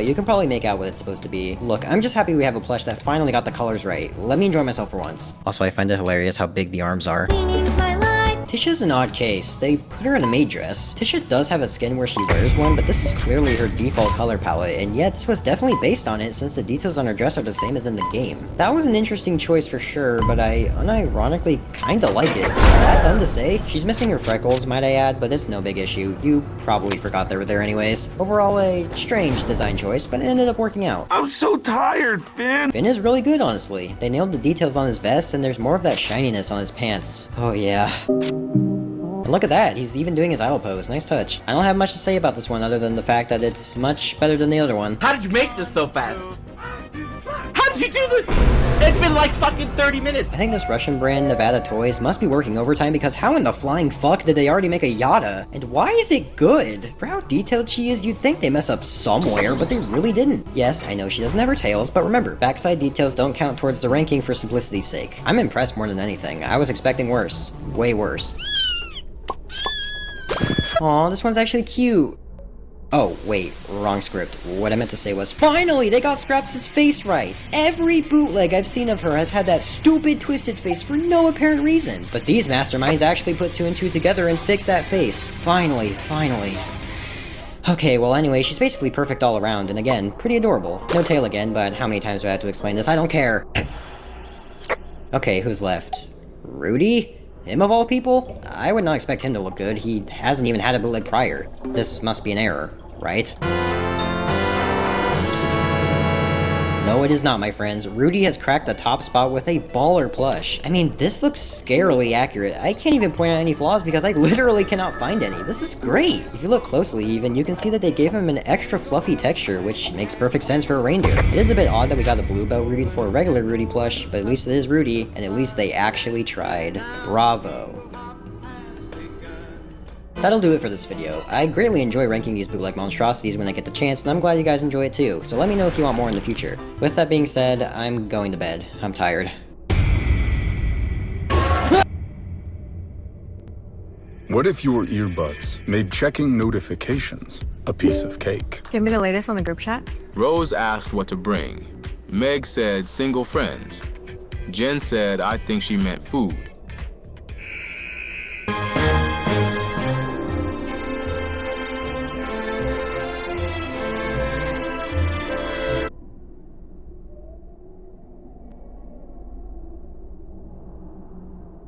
You can probably make out what it's supposed to be. Look, I'm just happy we have a plush that finally got the colors right. Let me enjoy myself for once. Also, I find it hilarious how big the arms are. Tisha's an odd case. They put her in a maid dress. Tisha does have a skin where she wears one, but this is clearly her default color palette, and yet this was definitely based on it since the details on her dress are the same as in the game. That was an interesting choice for sure, but I unironically kinda like it. Is that dumb to say? She's missing her freckles, might I add, but it's no big issue. You probably forgot they were there anyways. Overall, a strange design choice, but it ended up working out. I'm so tired, Finn! Finn is really good, honestly. They nailed the details on his vest, and there's more of that shininess on his pants. Oh yeah. And look at that, he's even doing his idle pose, nice touch. I don't have much to say about this one other than the fact that it's much better than the other one. How did you make this so fast? How did you do this? It's been like fucking 30 minutes. I think this Russian brand, Nevada Toys, must be working overtime because how in the flying fuck did they already make a Yada? And why is it good? For how detailed she is, you'd think they mess up somewhere, but they really didn't. Yes, I know she doesn't have her tails, but remember, backside details don't count towards the ranking for simplicity's sake. I'm impressed more than anything. I was expecting worse. Way worse. Aw, this one's actually cute. Oh, wait, wrong script. What I meant to say was, finally, they got Scraps' face right! Every bootleg I've seen of her has had that stupid twisted face for no apparent reason. But these masterminds actually put 2 and 2 together and fixed that face. Finally, finally. Okay, well anyway, she's basically perfect all around, and again, pretty adorable. No tail again, but how many times do I have to explain this? I don't care! Okay, who's left? Rudy? Him of all people? I would not expect him to look good. He hasn't even had a bootleg prior. This must be an error, right? No, it is not, my friends. Rudy has cracked the top spot with a baller plush. I mean, this looks scarily accurate. I can't even point out any flaws because I literally cannot find any. This is great. If you look closely even, you can see that they gave him an extra fluffy texture, which makes perfect sense for a reindeer. It is a bit odd that we got a Bluebell Rudy for a regular Rudy plush, but at least it is Rudy, and at least they actually tried. Bravo. That'll do it for this video. I greatly enjoy ranking these bootleg monstrosities when I get the chance, and I'm glad you guys enjoy it too, so let me know if you want more in the future. With that being said, I'm going to bed. I'm tired. What if your earbuds made checking notifications a piece of cake? Give me the latest on the group chat. Rose asked what to bring. Meg said single friends. Jen said I think she meant food.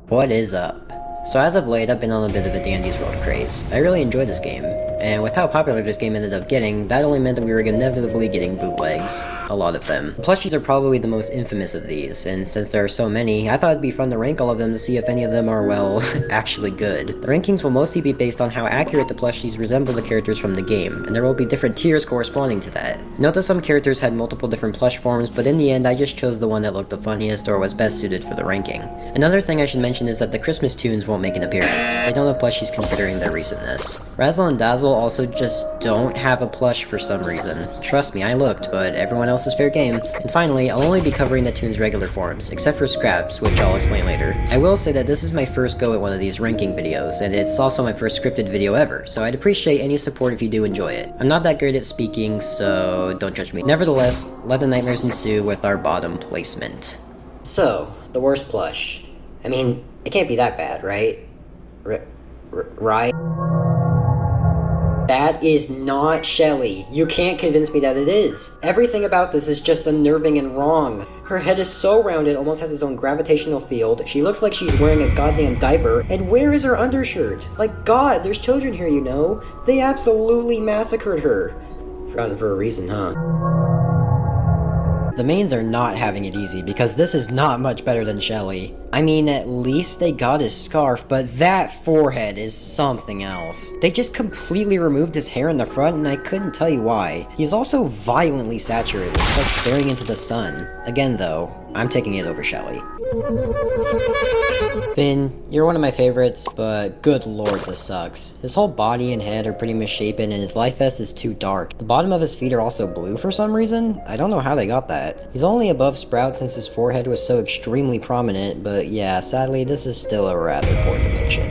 What is up? So as of late, I've been on a bit of a Dandy's World craze. I really enjoy this game, and with how popular this game ended up getting, that only meant that we were inevitably getting bootlegs. A lot of them. Plushies are probably the most infamous of these, and since there are so many, I thought it'd be fun to rank all of them to see if any of them are, well, actually good. The rankings will mostly be based on how accurate the plushies resemble the characters from the game, and there will be different tiers corresponding to that. Note that some characters had multiple different plush forms, but in the end I just chose the one that looked the funniest or was best suited for the ranking. Another thing I should mention is that the Christmas tunes won't make an appearance. I don't have plushies considering their recentness. Razzle and Dazzle also just don't have a plush for some reason. Trust me, I looked, but everyone else is fair game. And finally, I'll only be covering the tune's regular forms, except for Scraps, which I'll explain later. I will say that this is my first go at one of these ranking videos, and it's also my first scripted video ever, so I'd appreciate any support if you do enjoy it. I'm not that great at speaking, so don't judge me. Nevertheless, let the nightmares ensue with our bottom placement. So, the worst plush. I mean, it can't be that bad, right? Right? That is not Shelly. You can't convince me that it is. Everything about this is just unnerving and wrong. Her head is so round it almost has its own gravitational field. She looks like she's wearing a goddamn diaper. And where is her undershirt? Like, God, there's children here, you know? They absolutely massacred her. Forgotten for a reason, huh? The mains are not having it easy because this is not much better than Shelly. I mean, at least they got his scarf, but that forehead is something else. They just completely removed his hair in the front and I couldn't tell you why. He's also violently saturated, it's like staring into the sun. Again though, I'm taking it over Shelly. Finn, you're one of my favorites, but good lord this sucks. His whole body and head are pretty misshapen and his life vest is too dark. The bottom of his feet are also blue for some reason. I don't know how they got that. He's only above Sprout since his forehead was so extremely prominent, but yeah, sadly this is still a rather poor depiction.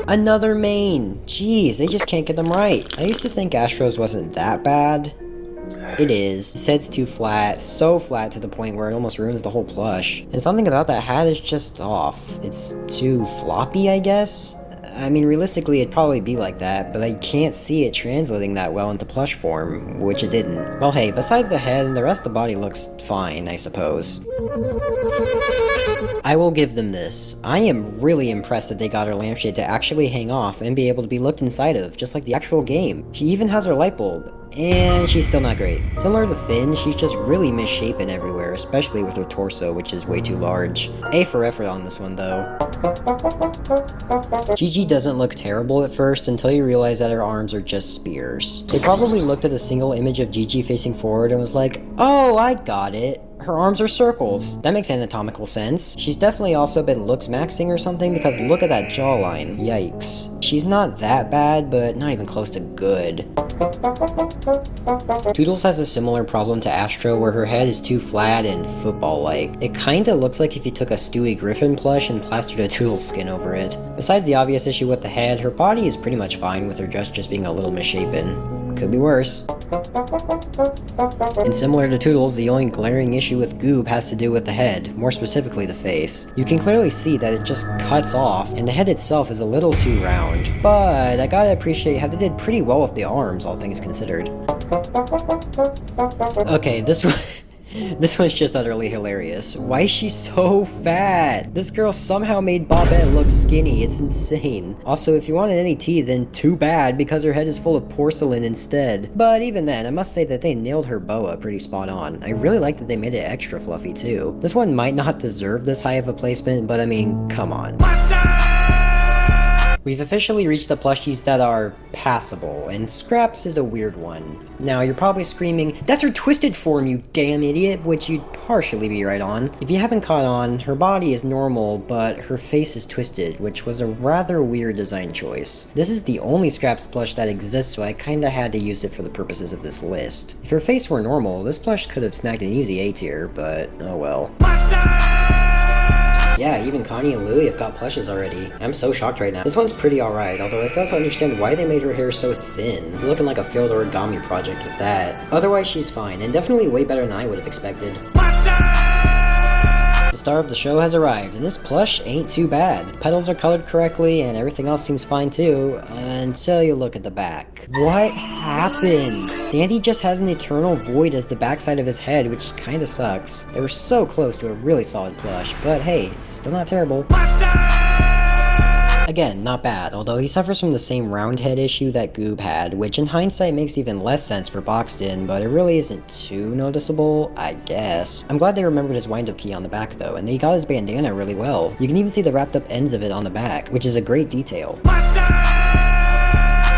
Another main! Jeez, they just can't get them right. I used to think Astro's wasn't that bad. It is. His head's too flat, so flat to the point where it almost ruins the whole plush. And something about that hat is just off. It's too floppy, I guess? I mean, realistically, it'd probably be like that, but I can't see it translating that well into plush form, which it didn't. Well, hey, besides the head, the rest of the body looks fine, I suppose. I will give them this. I am really impressed that they got her lampshade to actually hang off and be able to be looked inside of, just like the actual game. She even has her light bulb, and she's still not great. Similar to Finn, she's just really misshapen everywhere, especially with her torso, which is way too large. A for effort on this one, though. Gigi doesn't look terrible at first until you realize that her arms are just spears. They probably looked at a single image of Gigi facing forward and was like, oh, I got it. Her arms are circles. That makes anatomical sense. She's definitely also been looks maxing or something because look at that jawline. Yikes. She's not that bad, but not even close to good. Toodles has a similar problem to Astro where her head is too flat and football-like. It kinda looks like if you took a Stewie Griffin plush and plastered a Toodles skin over it. Besides the obvious issue with the head, her body is pretty much fine with her dress just being a little misshapen. Could be worse. And similar to Toodles, the only glaring issue with Goob has to do with the head, more specifically the face. You can clearly see that it just cuts off, and the head itself is a little too round. But I gotta appreciate how they did pretty well with the arms, all things considered. Okay, this one's just utterly hilarious. Why is she so fat? This girl somehow made Bobette look skinny. It's insane. Also, if you wanted any tea, then too bad, because her head is full of porcelain instead. But even then, I must say that they nailed her boa pretty spot on. I really like that they made it extra fluffy too. This one might not deserve this high of a placement, but I mean, come on. We've officially reached the plushies that are passable, and Scraps is a weird one. Now, you're probably screaming, that's her twisted form, you damn idiot, which you'd partially be right on. If you haven't caught on, her body is normal, but her face is twisted, which was a rather weird design choice. This is the only Scraps plush that exists, so I kinda had to use it for the purposes of this list. If her face were normal, this plush could have snagged an easy A tier, but oh well. Yeah, even Connie and Louie have got plushes already. I'm so shocked right now. This one's pretty alright, although I fail to understand why they made her hair so thin. You're looking like a failed origami project with that. Otherwise, she's fine, and definitely way better than I would have expected. The star of the show has arrived, and this plush ain't too bad. Petals are colored correctly, and everything else seems fine too, until you look at the back. What happened? Dandy just has an eternal void as the backside of his head, which kinda sucks. They were so close to a really solid plush, but hey, it's still not terrible. Again, not bad, although he suffers from the same round head issue that Goob had, which in hindsight makes even less sense for Boxton, but it really isn't too noticeable, I guess. I'm glad they remembered his wind-up key on the back though, and they got his bandana really well. You can even see the wrapped up ends of it on the back, which is a great detail.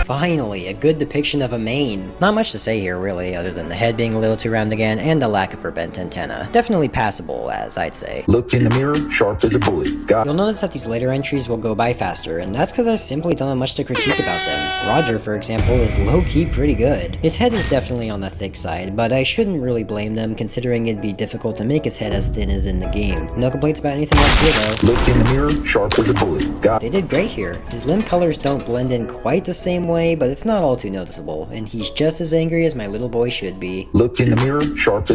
Finally, a good depiction of a mane. Not much to say here really, other than the head being a little too round again, and the lack of her bent antenna. Definitely passable, as I'd say. Looked in the mirror, sharp as a bully. You'll notice that these later entries will go by faster, and that's because I simply don't have much to critique about them. Roger, for example, is low-key pretty good. His head is definitely on the thick side, but I shouldn't really blame them considering it'd be difficult to make his head as thin as in the game. No complaints about anything else here though. Looked in the mirror, sharp as a bully. They did great here. His limb colors don't blend in quite the same way, but it's not all too noticeable, and he's just as angry as my little boy should be. Looked in the mirror, sharp as